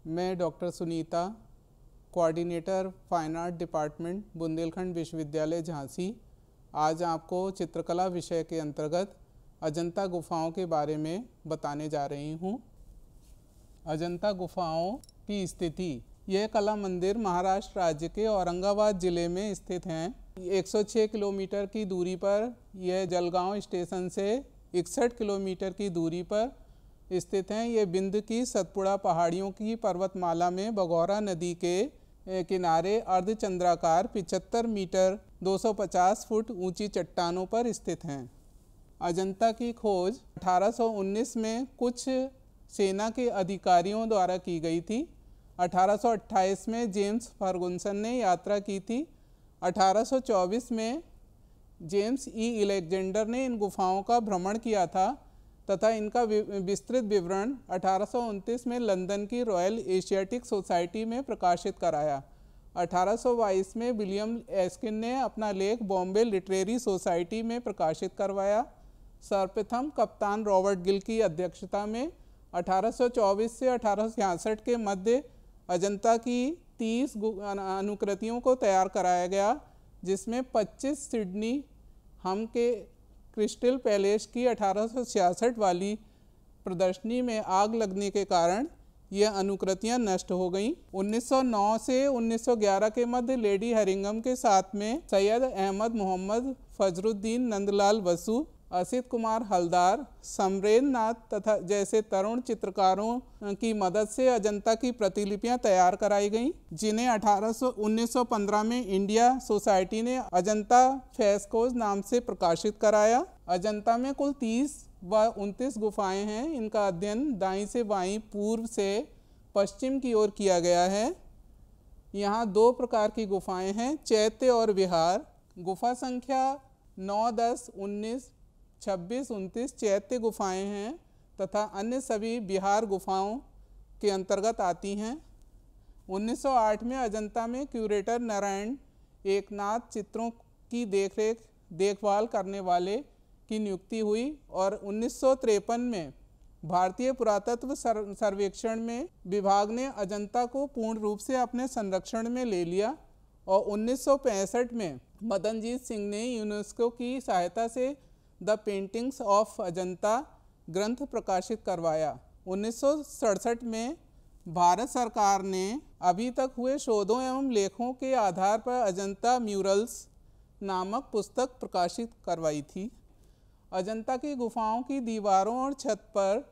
मैं doctor Sunita, coordinator fine art department Bundelkhand विश्वविद्यालय झांसी, आज आपको चित्रकला विषय के अंतर्गत अजंता गुफाओं के बारे में बताने जा रही हूँ। अजंता गुफाओं की स्थिति। यह कला मंदिर महाराष्ट्र राज्य के औरंगाबाद ज़िले में स्थित हैं। 106 किलोमीटर की दूरी पर यह जलगांव स्टेशन से 61 किलोमीटर की दूरी पर स्थित हैं। ये बिंद की सतपुड़ा पहाड़ियों की पर्वतमाला में बघौरा नदी के किनारे अर्धचंद्राकार 75 मीटर 250 फुट ऊंची चट्टानों पर स्थित हैं। अजंता की खोज 1819 में कुछ सेना के अधिकारियों द्वारा की गई थी। 1828 में जेम्स फर्गुसन ने यात्रा की थी। 1824 में जेम्स ई अलेक्जेंडर ने इन गुफाओं का भ्रमण किया था तथा इनका विस्तृत विवरण 1829 में लंदन की रॉयल एशियाटिक सोसाइटी में प्रकाशित कराया। 1822 में विलियम एस्किन ने अपना लेख बॉम्बे लिटरेरी सोसाइटी में प्रकाशित करवाया। सर्वप्रथम कप्तान रॉबर्ट गिल की अध्यक्षता में 1824 से 1866 के मध्य अजंता की 30 अनुकृतियों को तैयार कराया गया, जिसमें 25 सिडनी हम के क्रिस्टल पैलेस की 1866 वाली प्रदर्शनी में आग लगने के कारण यह अनुकृतियां नष्ट हो गईं। 1909 से 1911 के मध्य लेडी हेरिंगम के साथ में सैयद अहमद मोहम्मद फजरुद्दीन नंदलाल बसु, असित कुमार हलदार, समरेंद्र नाथ तथा जैसे तरुण चित्रकारों की मदद से अजंता की प्रतिलिपियां तैयार कराई गईं, जिन्हें 1915 में इंडिया सोसाइटी ने अजंता फ्रेस्कोज नाम से प्रकाशित कराया। अजंता में कुल 30 व 29 गुफाएं हैं। इनका अध्ययन दाईं से बाईं, पूर्व से पश्चिम की ओर किया गया है। यहाँ 2 प्रकार की गुफाएं हैं, चैत्य और विहार। गुफा संख्या 9, 10, 19, 26, 29 चैत्य गुफाएं हैं तथा अन्य सभी विहार गुफाओं के अंतर्गत आती हैं। 1908 में अजंता में क्यूरेटर नारायण एकनाथ चित्रों की देखभाल करने वाले की नियुक्ति हुई और 1953 में भारतीय पुरातत्व सर्वेक्षण में विभाग ने अजंता को पूर्ण रूप से अपने संरक्षण में ले लिया और 1965 में मदनजीत सिंह ने यूनेस्को की सहायता से द पेंटिंग्स ऑफ अजंता ग्रंथ प्रकाशित करवाया। 1967 में भारत सरकार ने अभी तक हुए शोधों एवं लेखों के आधार पर अजंता म्यूरल्स नामक पुस्तक प्रकाशित करवाई थी। अजंता की गुफाओं की दीवारों और छत पर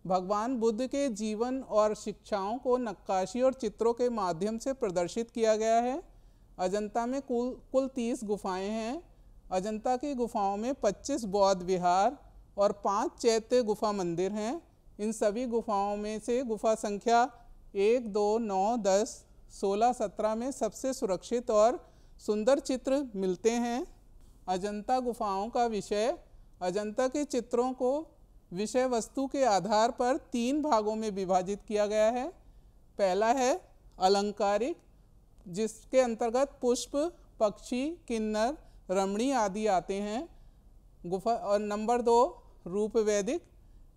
भगवान बुद्ध के जीवन और शिक्षाओं को नक्काशी और चित्रों के माध्यम से प्रदर्शित किया गया है। अजंता में कुल 30 गुफाएं हैं। अजंता की गुफाओं में 25 बौद्ध विहार और 5 चैत्य गुफा मंदिर हैं। इन सभी गुफाओं में से गुफा संख्या 1, 2, 9, 10, 16, 17 में सबसे सुरक्षित और सुंदर चित्र मिलते हैं। अजंता गुफाओं का विषय। अजंता के चित्रों को विषय वस्तु के आधार पर 3 भागों में विभाजित किया गया है। पहला है अलंकारिक, जिसके अंतर्गत पुष्प, पक्षी, किन्नर, रमणी आदि आते हैं। गुफा और नंबर 2 रूपवैदिक,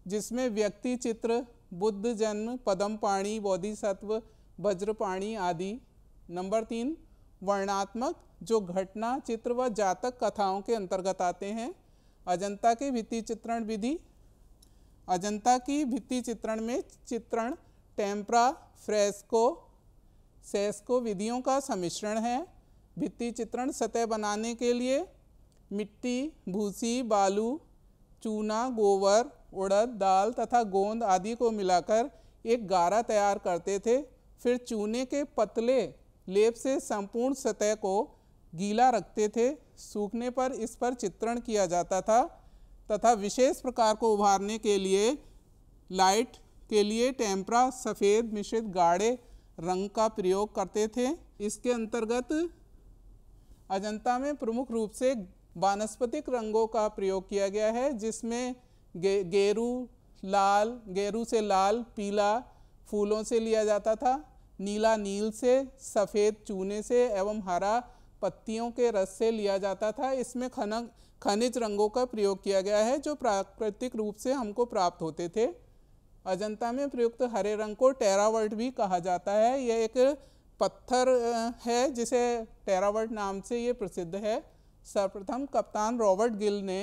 जिसमें व्यक्ति चित्र, बुद्ध जन्म, पद्मपाणि, बोधिसत्व, वज्रपाणि आदि। नंबर 3 वर्णात्मक, जो घटना चित्र व जातक कथाओं के अंतर्गत आते हैं। अजंता की भित्ति चित्रण विधि। अजंता की भित्ति चित्रण में चित्रण टेम्परा, फ्रेस्को, सेस्को विधियों का सम्मिश्रण है। भित्ति चित्रण सतह बनाने के लिए मिट्टी, भूसी, बालू, चूना, गोबर, उड़द दाल तथा गोंद आदि को मिलाकर एक गारा तैयार करते थे। फिर चूने के पतले लेप से संपूर्ण सतह को गीला रखते थे। सूखने पर इस पर चित्रण किया जाता था तथा विशेष प्रकार को उभारने के लिए लाइट के लिए टेम्परा सफ़ेद मिश्रित गाढ़े रंग का प्रयोग करते थे। इसके अंतर्गत अजंता में प्रमुख रूप से वानस्पतिक रंगों का प्रयोग किया गया है, जिसमें गेरू से लाल, पीला फूलों से लिया जाता था, नीला नील से, सफ़ेद चूने से एवं हरा पत्तियों के रस से लिया जाता था। इसमें खनिज रंगों का प्रयोग किया गया है जो प्राकृतिक रूप से हमको प्राप्त होते थे। अजंता में प्रयुक्त हरे रंग को टेरावर्ट भी कहा जाता है। यह एक पत्थर है जिसे टेरावर्ट नाम से ये प्रसिद्ध है। सर्वप्रथम कप्तान रॉबर्ट गिल ने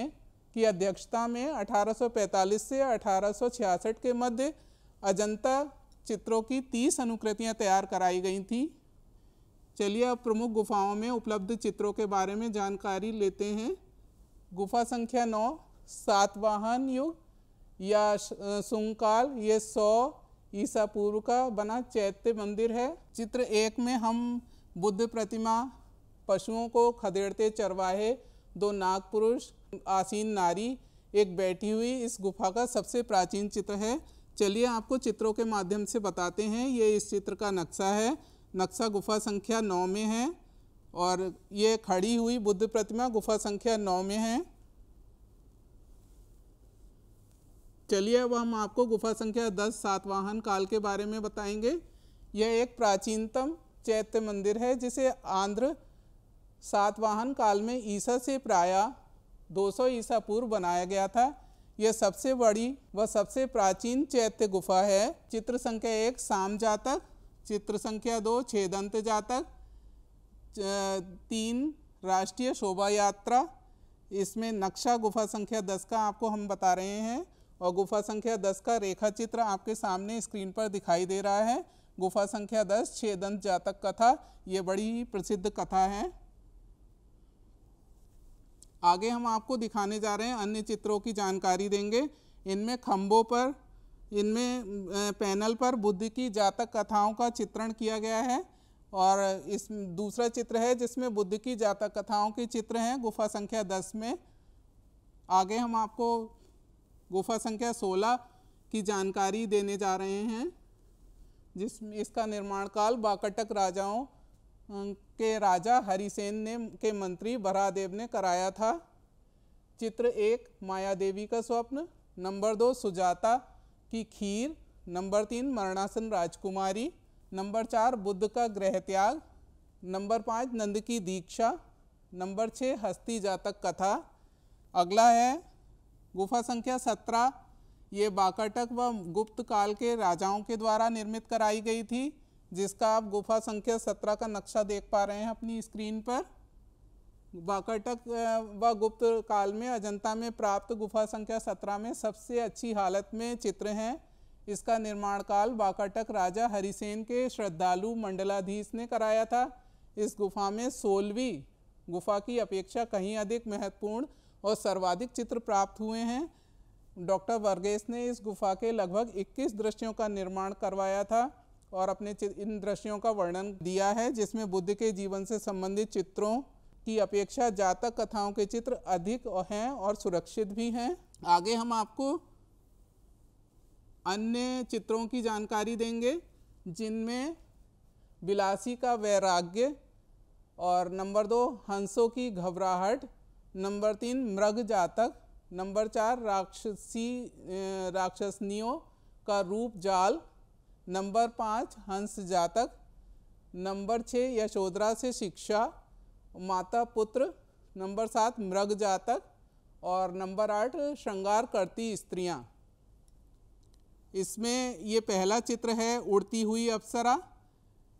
की अध्यक्षता में 1845 से 1866 के मध्य अजंता चित्रों की 30 अनुकृतियां तैयार कराई गई थी। चलिए अब प्रमुख गुफाओं में उपलब्ध चित्रों के बारे में जानकारी लेते हैं। गुफा संख्या 9 सातवाहन युग या सुंगकाल, ये 100 ईसा पूर्व का बना चैत्य मंदिर है। चित्र 1 में हम बुद्ध प्रतिमा, पशुओं को खदेड़ते चरवाहे, 2 नाग पुरुष, आसीन नारी, एक बैठी हुई इस गुफा का सबसे प्राचीन चित्र है। चलिए आपको चित्रों के माध्यम से बताते हैं। ये इस चित्र का नक्शा है। नक्शा गुफा संख्या 9 में है और ये खड़ी हुई बुद्ध प्रतिमा गुफा संख्या 9 में है। चलिए अब हम आपको गुफा संख्या 10 सातवाहन काल के बारे में बताएंगे। यह एक प्राचीनतम चैत्य मंदिर है जिसे आंध्र सातवाहन काल में ईसा से प्रायः 200 ईसा पूर्व बनाया गया था। यह सबसे बड़ी व सबसे प्राचीन चैत्य गुफा है। चित्र संख्या 1 साम जातक, चित्र संख्या 2 छेदंत जातक, 3 राष्ट्रीय शोभा यात्रा। इसमें नक्शा गुफा संख्या 10 का आपको हम बता रहे हैं और गुफा संख्या 10 का रेखा चित्र आपके सामने स्क्रीन पर दिखाई दे रहा है। गुफा संख्या 10 छेदंत जातक कथा, ये बड़ी ही प्रसिद्ध कथा है। आगे हम आपको दिखाने जा रहे हैं अन्य चित्रों की जानकारी देंगे। इनमें खंभों पर, इनमें पैनल पर बुद्ध की जातक कथाओं का चित्रण किया गया है और इस दूसरा चित्र है जिसमें बुद्ध की जातक कथाओं के चित्र हैं गुफा संख्या 10 में। आगे हम आपको गुफा संख्या 16 की जानकारी देने जा रहे हैं जिसमें इसका निर्माण काल वाकाटक राजाओं के राजा हरिसेन ने के मंत्री बरादेव ने कराया था। चित्र 1 माया देवी का स्वप्न, नंबर 2 सुजाता की खीर, नंबर 3 मरणासन राजकुमारी, नंबर 4 बुद्ध का गृह त्याग, नंबर 5 नंद की दीक्षा, नंबर 6 हस्ती जातक कथा। अगला है गुफा संख्या 17। ये वाकाटक व गुप्त काल के राजाओं के द्वारा निर्मित कराई गई थी जिसका आप गुफा संख्या 17 का नक्शा देख पा रहे हैं अपनी स्क्रीन पर। वाकाटक व गुप्त काल में अजंता में प्राप्त गुफा संख्या 17 में सबसे अच्छी हालत में चित्र हैं। इसका निर्माण काल वाकाटक राजा हरिसेन के श्रद्धालु मंडलाधीश ने कराया था। इस गुफा में 16वीं गुफा की अपेक्षा कहीं अधिक महत्वपूर्ण और सर्वाधिक चित्र प्राप्त हुए हैं। डॉक्टर वर्गेस ने इस गुफा के लगभग 21 दृश्यों का निर्माण करवाया था और अपने इन दृश्यों का वर्णन दिया है जिसमें बुद्ध के जीवन से संबंधित चित्रों की अपेक्षा जातक कथाओं के चित्र अधिक हैं और सुरक्षित भी हैं। आगे हम आपको अन्य चित्रों की जानकारी देंगे जिनमें बिलासी का वैराग्य और नंबर 2 हंसों की घबराहट, नंबर 3 मृग जातक, नंबर 4 राक्षसनियों का रूप जाल, नंबर 5 हंस जातक, नंबर 6 यशोधरा से शिक्षा, माता पुत्र, नंबर 7 मृग जातक और नंबर 8 श्रृंगार करती स्त्रियां। इसमें ये पहला चित्र है उड़ती हुई अप्सरा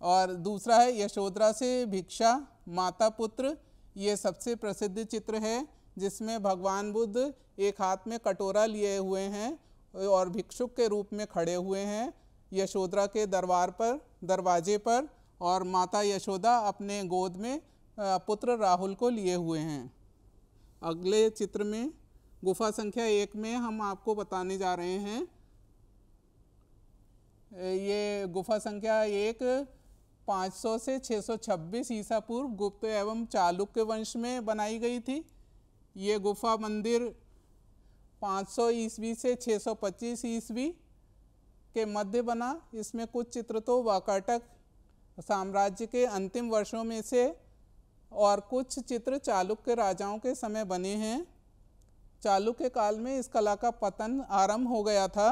और दूसरा है यशोधरा से भिक्षा, माता पुत्र। ये सबसे प्रसिद्ध चित्र है जिसमें भगवान बुद्ध एक हाथ में कटोरा लिए हुए हैं और भिक्षुक के रूप में खड़े हुए हैं यशोधरा के दरवाजे पर और माता यशोदा अपने गोद में पुत्र राहुल को लिए हुए हैं। अगले चित्र में गुफा संख्या 1 में हम आपको बताने जा रहे हैं। ये गुफा संख्या 1 500 से 626 ईसा पूर्व गुप्त एवं चालुक्य वंश में बनाई गई थी। ये गुफा मंदिर 500 ईस्वी से 625 ईस्वी के मध्य बना। इसमें कुछ चित्र तो वाकाटक साम्राज्य के अंतिम वर्षों में से और कुछ चित्र चालुक्य राजाओं के समय बने हैं। चालुक्य काल में इस कला का पतन आरंभ हो गया था।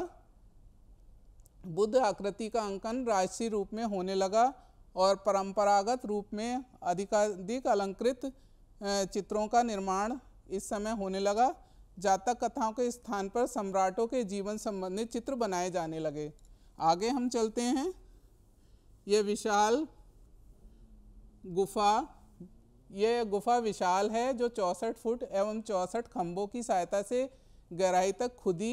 बुद्ध आकृति का अंकन राजसी रूप में होने लगा और परंपरागत रूप में अधिकाधिक अलंकृत चित्रों का निर्माण इस समय होने लगा जातक कथाओं के स्थान पर सम्राटों के जीवन संबंधित चित्र बनाए जाने लगे। आगे हम चलते हैं। ये विशाल गुफा, ये गुफा विशाल है जो 64 फुट एवं 64 खंभों की सहायता से गहराई तक खुदी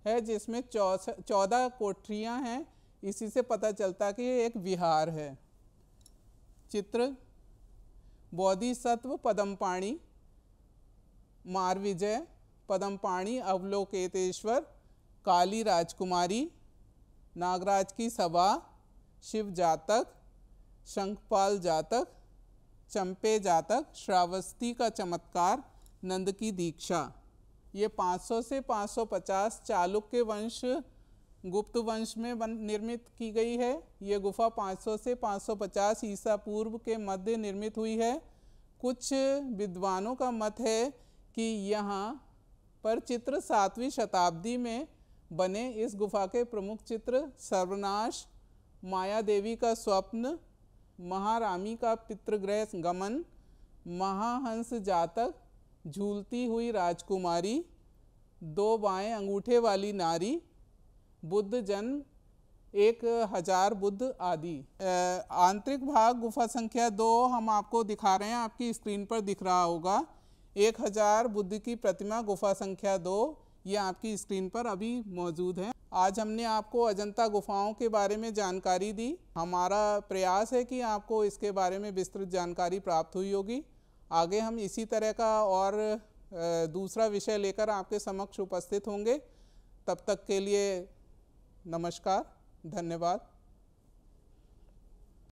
है, जिसमें 14 कोठरियाँ हैं। इसी से पता चलता कि ये एक विहार है। चित्र बोधिसत्व पद्मपाणि, मारविजय, पद्मपाणि अवलोकेतेश्वर, काली राजकुमारी, नागराज की सभा, शिव जातक, शंखपाल जातक, चंपे जातक, श्रावस्ती का चमत्कार, नंद की दीक्षा। ये 500 से 550 चालुक्य वंश गुप्त वंश में निर्मित की गई है। ये गुफा 500 से 550 ईसा पूर्व के मध्य निर्मित हुई है। कुछ विद्वानों का मत है कि यहाँ पर चित्र 7वीं शताब्दी में बने। इस गुफा के प्रमुख चित्र सर्वनाश, माया देवी का स्वप्न, महारामी का पितृगृह गमन, महाहंस जातक, झूलती हुई राजकुमारी, 2 बाएं अंगूठे वाली नारी, बुद्ध जन्म, 1000 बुद्ध आदि। आंतरिक भाग गुफा संख्या 2 हम आपको दिखा रहे हैं, आपकी स्क्रीन पर दिख रहा होगा। 1000 बुद्ध की प्रतिमा गुफा संख्या 2, ये आपकी स्क्रीन पर अभी मौजूद है। आज हमने आपको अजंता गुफाओं के बारे में जानकारी दी। हमारा प्रयास है कि आपको इसके बारे में विस्तृत जानकारी प्राप्त हुई होगी। आगे हम इसी तरह का और दूसरा विषय लेकर आपके समक्ष उपस्थित होंगे। तब तक के लिए नमस्कार, धन्यवाद।